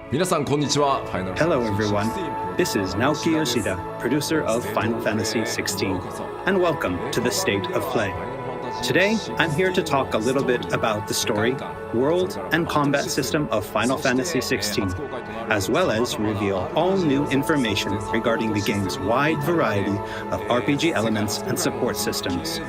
Hello everyone, this is Naoki Yoshida, producer of Final Fantasy XVI, and welcome to the State of Play. Today, I'm here to talk a little bit about the story, world, and combat system of Final Fantasy XVI, as well as reveal all new information regarding the game's wide variety of RPG elements and support systems.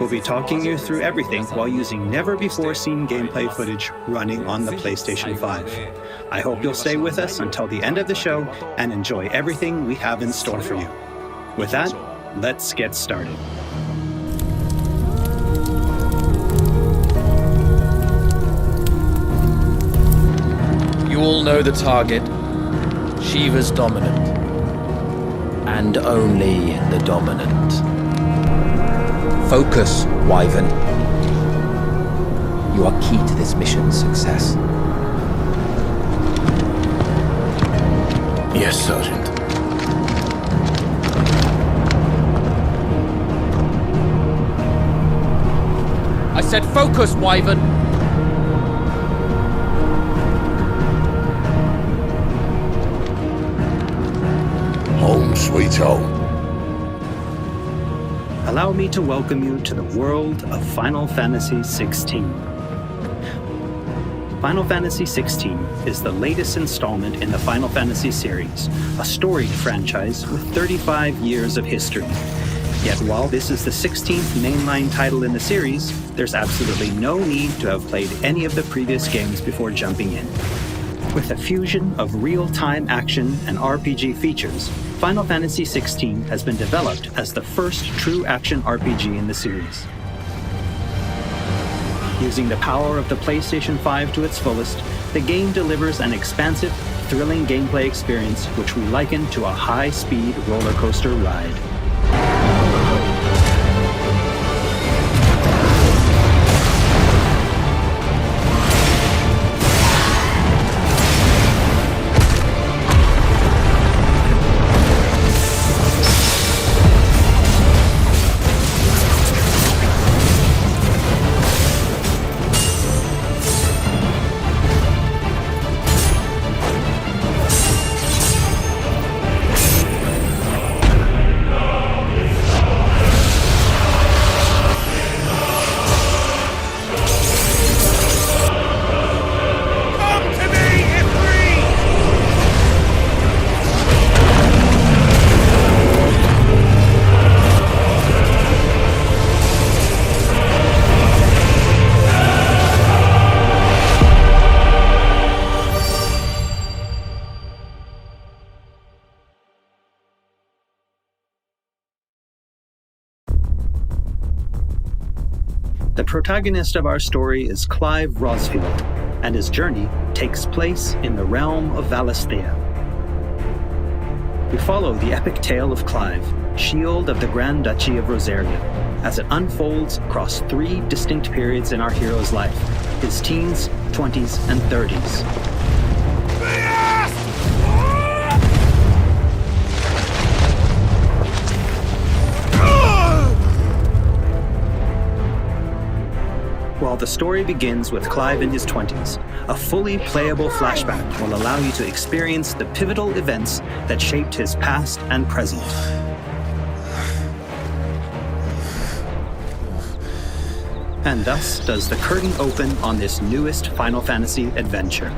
We'll be talking you through everything while using never-before-seen gameplay footage running on the PlayStation 5. I hope you'll stay with us until the end of the show and enjoy everything we have in store for you. With that, let's get started. You all know the target. Shiva's dominant. And only the dominant. Focus, Wyvern. You are key to this mission's success. Yes, Sergeant. I said focus, Wyvern! Home sweet home. Allow me to welcome you to the world of Final Fantasy XVI. Final Fantasy XVI is the latest installment in the Final Fantasy series, a storied franchise with 35 years of history. Yet while this is the 16th mainline title in the series, there's absolutely no need to have played any of the previous games before jumping in. With a fusion of real-time action and RPG features, Final Fantasy XVI has been developed as the first true action RPG in the series. Using the power of the PlayStation 5 to its fullest, the game delivers an expansive, thrilling gameplay experience which we liken to a high-speed roller coaster ride. The protagonist of our story is Clive Rosfield, and his journey takes place in the realm of Valisthea. We follow the epic tale of Clive, Shield of the Grand Duchy of Rosaria, as it unfolds across three distinct periods in our hero's life: his teens, 20s, and 30s. While the story begins with Clive in his 20s, a fully playable flashback will allow you to experience the pivotal events that shaped his past and present. And thus does the curtain open on this newest Final Fantasy adventure.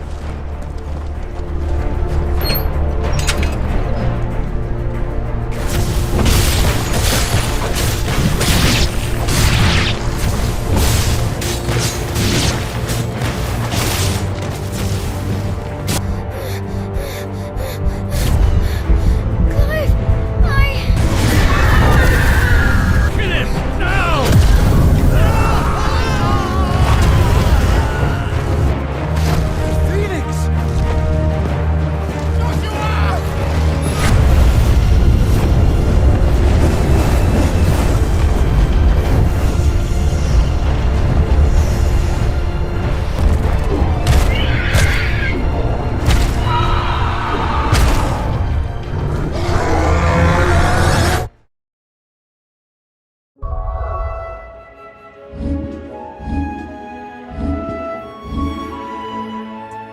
Phoenix!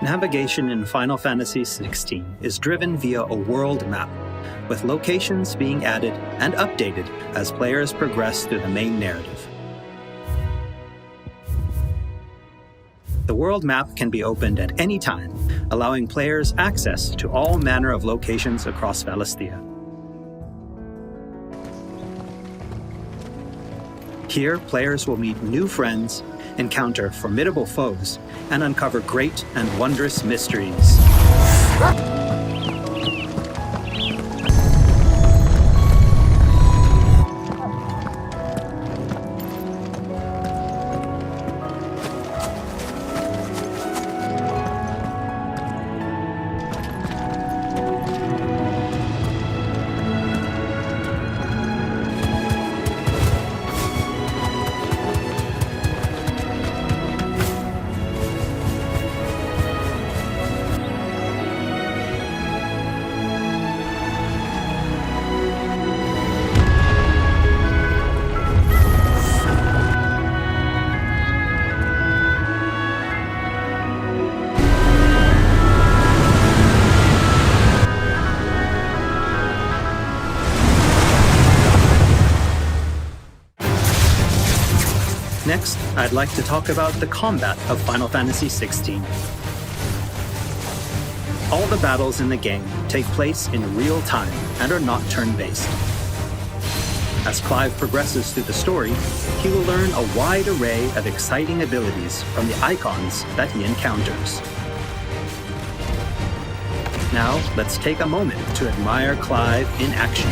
Navigation in Final Fantasy XVI is driven via a world map, with locations being added and updated as players progress through the main narrative. The world map can be opened at any time, allowing players access to all manner of locations across Valisthea. Here, players will meet new friends, encounter formidable foes, and uncover great and wondrous mysteries. Next, I'd like to talk about the combat of Final Fantasy XVI. All the battles in the game take place in real time and are not turn-based. As Clive progresses through the story, he will learn a wide array of exciting abilities from the icons that he encounters. Now, let's take a moment to admire Clive in action.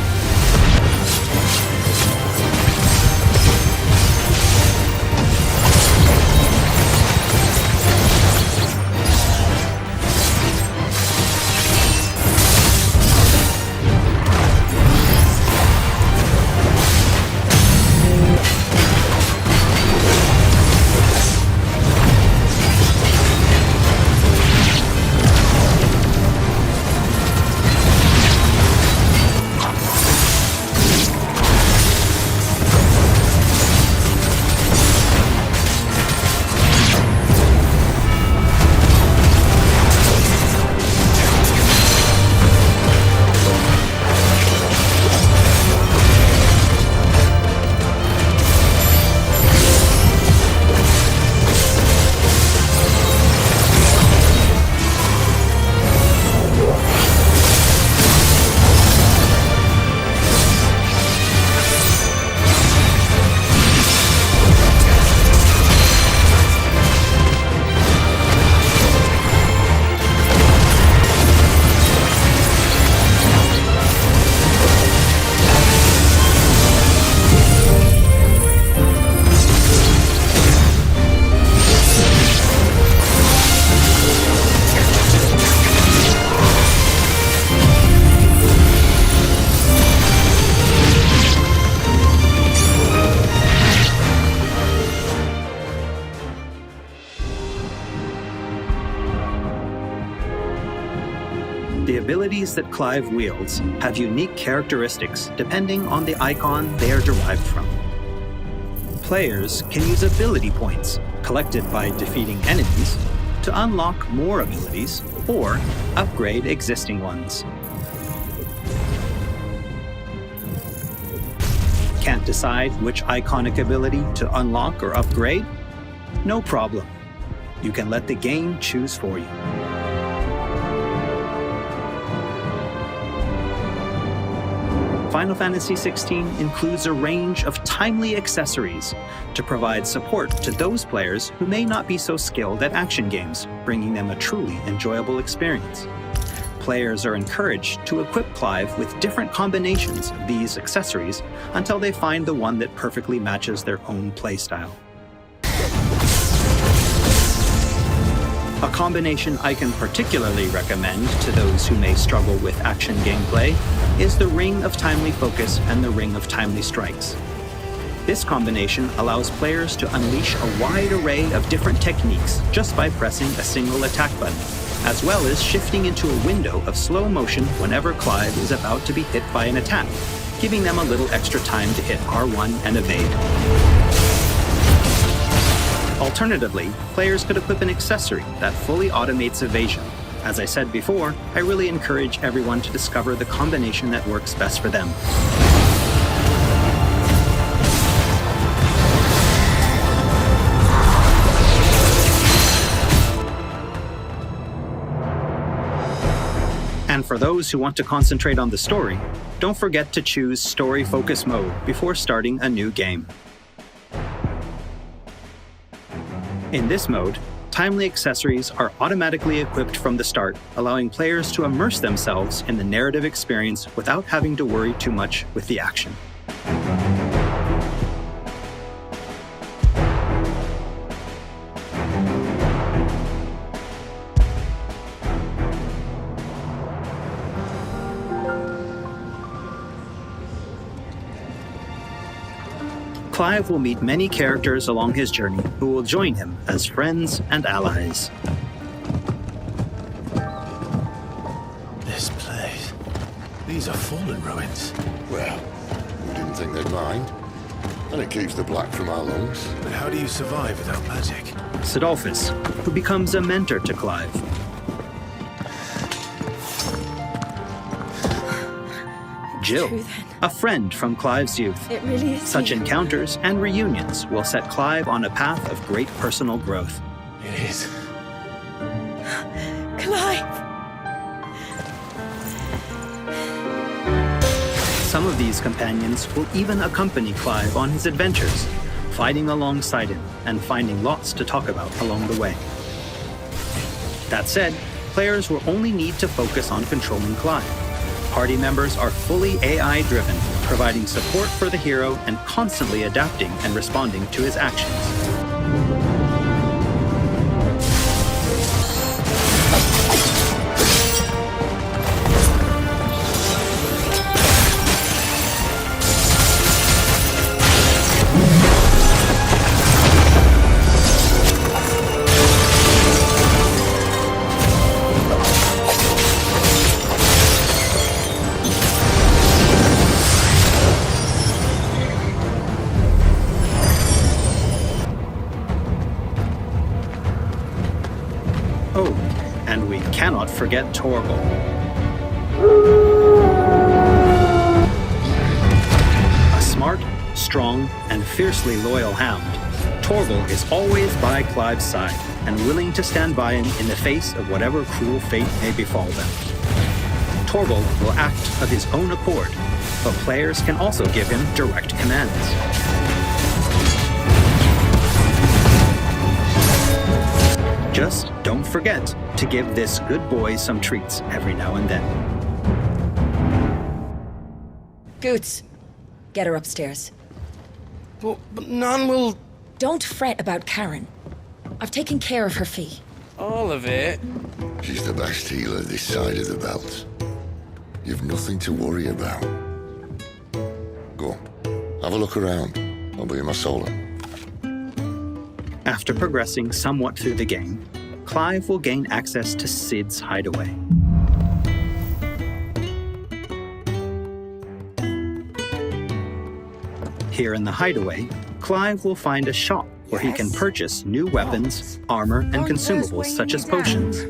The abilities that Clive wields have unique characteristics depending on the icon they are derived from. Players can use ability points, collected by defeating enemies, to unlock more abilities or upgrade existing ones. Can't decide which iconic ability to unlock or upgrade? No problem. You can let the game choose for you. Final Fantasy XVI includes a range of timely accessories to provide support to those players who may not be so skilled at action games, bringing them a truly enjoyable experience. Players are encouraged to equip Clive with different combinations of these accessories until they find the one that perfectly matches their own playstyle. A combination I can particularly recommend to those who may struggle with action gameplay is the Ring of Timely Focus and the Ring of Timely Strikes. This combination allows players to unleash a wide array of different techniques just by pressing a single attack button, as well as shifting into a window of slow motion whenever Clive is about to be hit by an attack, giving them a little extra time to hit R1 and evade. Alternatively, players could equip an accessory that fully automates evasion. As I said before, I really encourage everyone to discover the combination that works best for them. And for those who want to concentrate on the story, don't forget to choose Story Focus Mode before starting a new game. In this mode, timely accessories are automatically equipped from the start, allowing players to immerse themselves in the narrative experience without having to worry too much with the action. Clive will meet many characters along his journey who will join him as friends and allies. This place. These are fallen ruins. Well, we didn't think they'd mind. And it keeps the black from our lungs. But how do you survive without magic? Sidolphus, who becomes a mentor to Clive. Jill, True, then. a friend from Clive's youth. It really is Such you. encounters and reunions will set Clive on a path of great personal growth. It is. Clive! Some of these companions will even accompany Clive on his adventures, fighting alongside him and finding lots to talk about along the way. That said, players will only need to focus on controlling Clive. Party members are fully AI-driven, providing support for the hero and constantly adapting and responding to his actions. Oh, and we cannot forget Torgal. A smart, strong, and fiercely loyal hound, Torgal is always by Clive's side and willing to stand by him in the face of whatever cruel fate may befall them. Torgal will act of his own accord, but players can also give him direct commands. Just don't forget to give this good boy some treats every now and then. Goots, get her upstairs. But none will... Don't fret about Karen. I've taken care of her fee. All of it? She's the best healer this side of the belt. You've nothing to worry about. Go on, have a look around. I'll be in my solo. After progressing somewhat through the game, Clive will gain access to Sid's hideaway. Here in the hideaway, Clive will find a shop where he can purchase new weapons, armor, and consumables such as potions.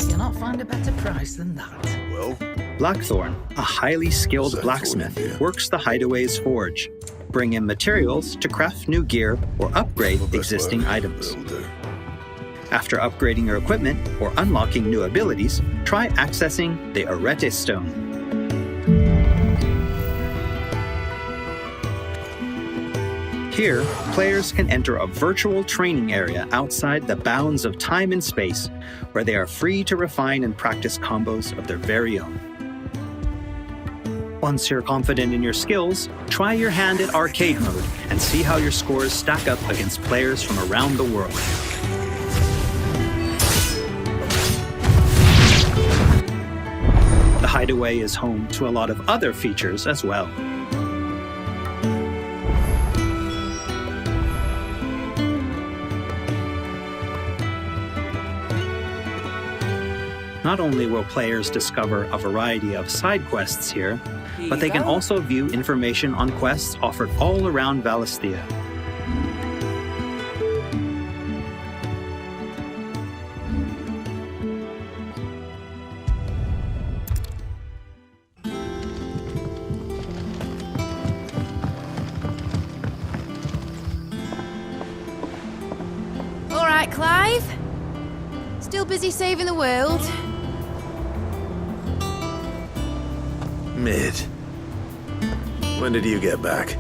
You'll not find a better price than that. Well, Blackthorn, a highly skilled What's that blacksmith, for, yeah? works the hideaway's forge, bring in materials to craft new gear or upgrade existing items. Will do. After upgrading your equipment or unlocking new abilities, try accessing the Arete Stone. Here, players can enter a virtual training area outside the bounds of time and space, where they are free to refine and practice combos of their very own. Once you're confident in your skills, try your hand at arcade mode and see how your scores stack up against players from around the world. The Hideaway is home to a lot of other features as well. Not only will players discover a variety of side quests here, but they can also view information on quests offered all around Valisthea. All right, Clive. Still busy saving the world? Mid. When did you get back?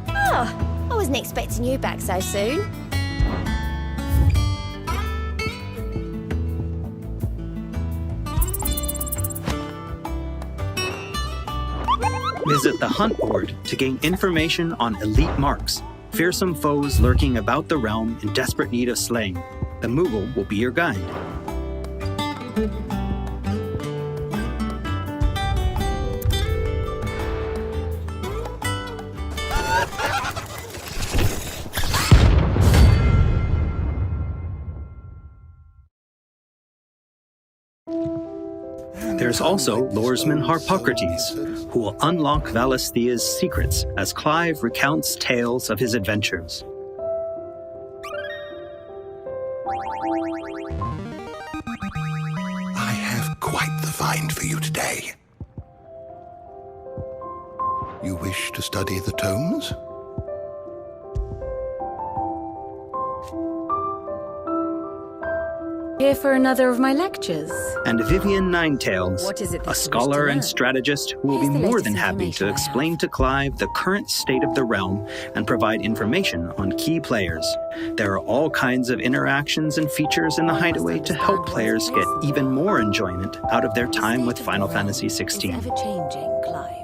Oh, I wasn't expecting you back so soon. Visit the hunt board to gain information on elite marks, fearsome foes lurking about the realm in desperate need of slaying. The Moogle will be your guide. There's also Lordesman Harpocrates, who will unlock Valisthea's secrets as Clive recounts tales of his adventures. I have quite the find for you today. You wish to study the tomes? Here for another of my lectures. And Vivian Ninetails, What is it that a you wish scholar to and learn? strategist who will Here's be the more latest than happy information to I explain have. to Clive the current state of the realm and provide information on key players. There are all kinds of interactions and features in the Hideaway to help players get even more enjoyment out of their time with Final Fantasy Is XVI. ever changing, Clive.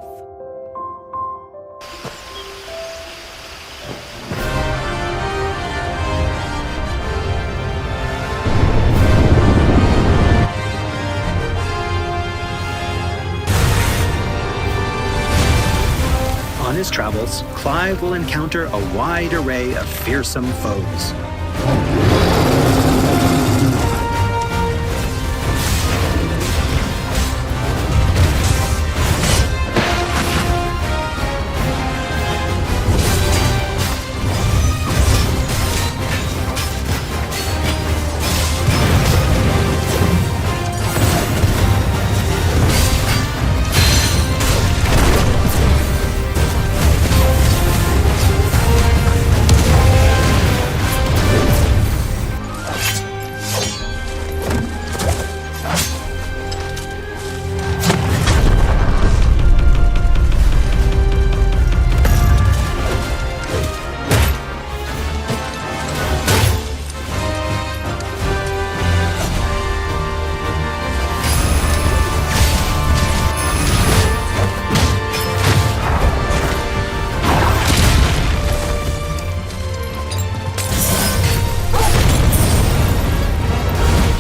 On his travels, Clive will encounter a wide array of fearsome foes.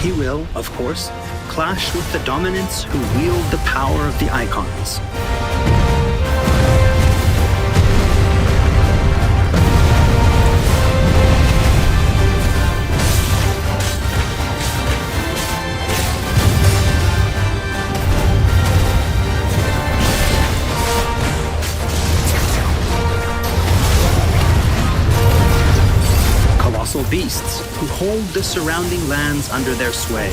He will, of course, clash with the dominants who wield the power of the icons. Colossal beasts who hold the surrounding lands under their sway.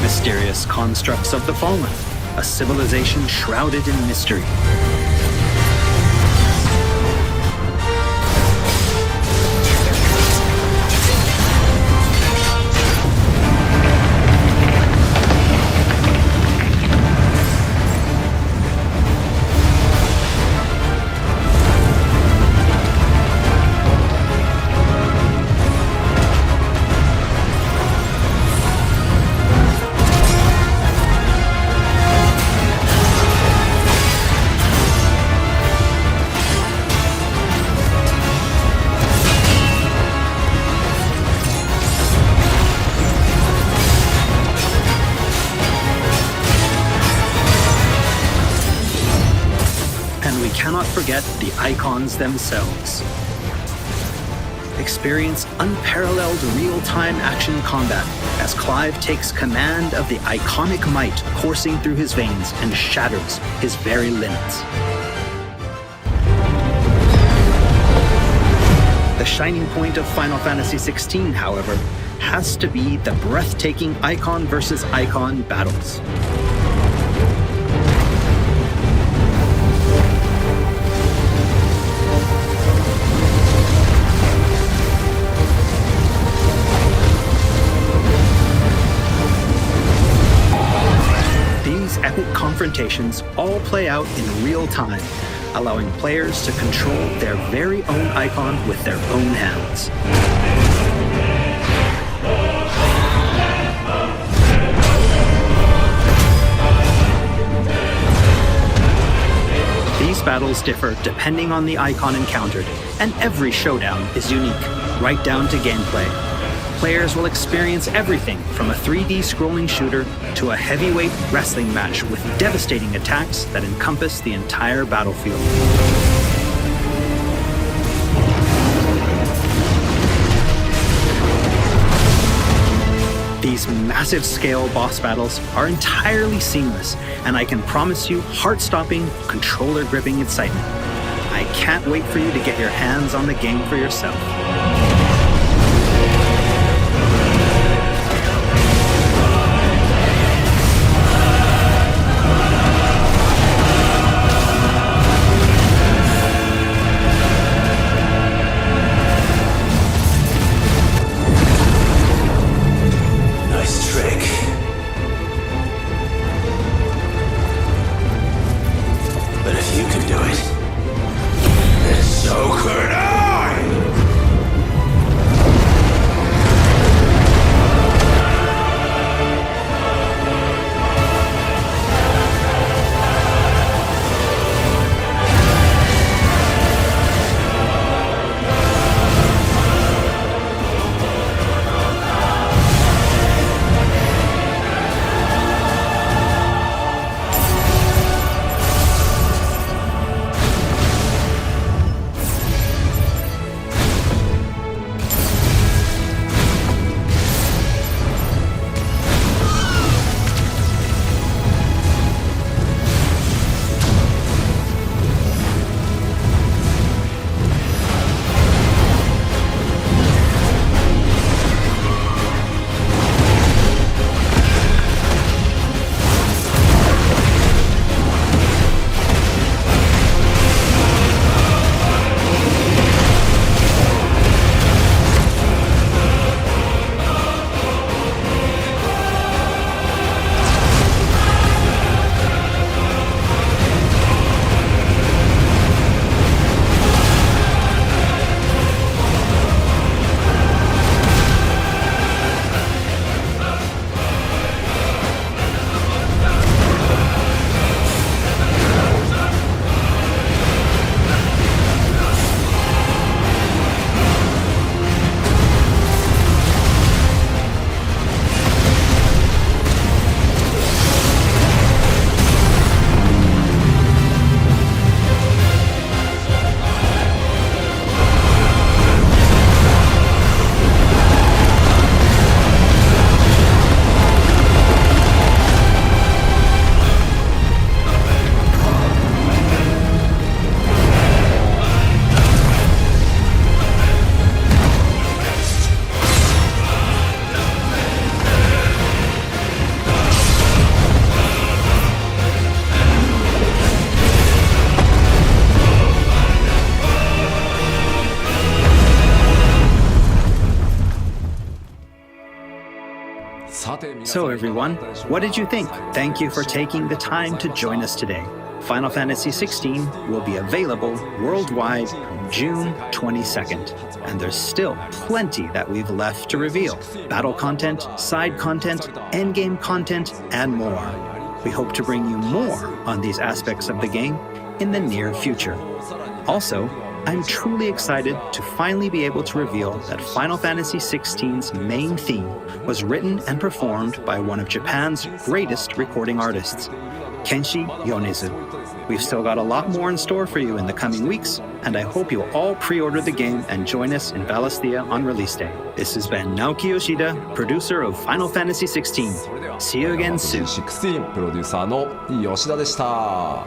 Mysterious constructs of the fallen, a civilization shrouded in mystery. we cannot forget the icons themselves. Experience unparalleled real-time action combat as Clive takes command of the iconic might coursing through his veins and shatters his very limits. The shining point of Final Fantasy XVI, however, has to be the breathtaking icon versus icon battles. These epic confrontations all play out in real time, allowing players to control their very own icon with their own hands. These battles differ depending on the icon encountered, and every showdown is unique, right down to gameplay. Players will experience everything from a 3D scrolling shooter to a heavyweight wrestling match with devastating attacks that encompass the entire battlefield. These massive-scale boss battles are entirely seamless, and I can promise you heart-stopping, controller-gripping excitement. I can't wait for you to get your hands on the game for yourself. So everyone, what did you think? Thank you for taking the time to join us today. Final Fantasy XVI will be available worldwide on June 22nd, and there's still plenty that we've left to reveal. Battle content, side content, endgame content, and more. We hope to bring you more on these aspects of the game in the near future. Also, I'm truly excited to finally be able to reveal that Final Fantasy XVI's main theme was written and performed by one of Japan's greatest recording artists. Kenshi Yonezu. We've still got a lot more in store for you in the coming weeks, and I hope you'll all pre-order the game and join us in Valisthea on release day. This has been Naoki Yoshida, producer of Final Fantasy XVI. See you again soon. 16プロデューサーの吉田でした。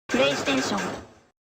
プレイステーション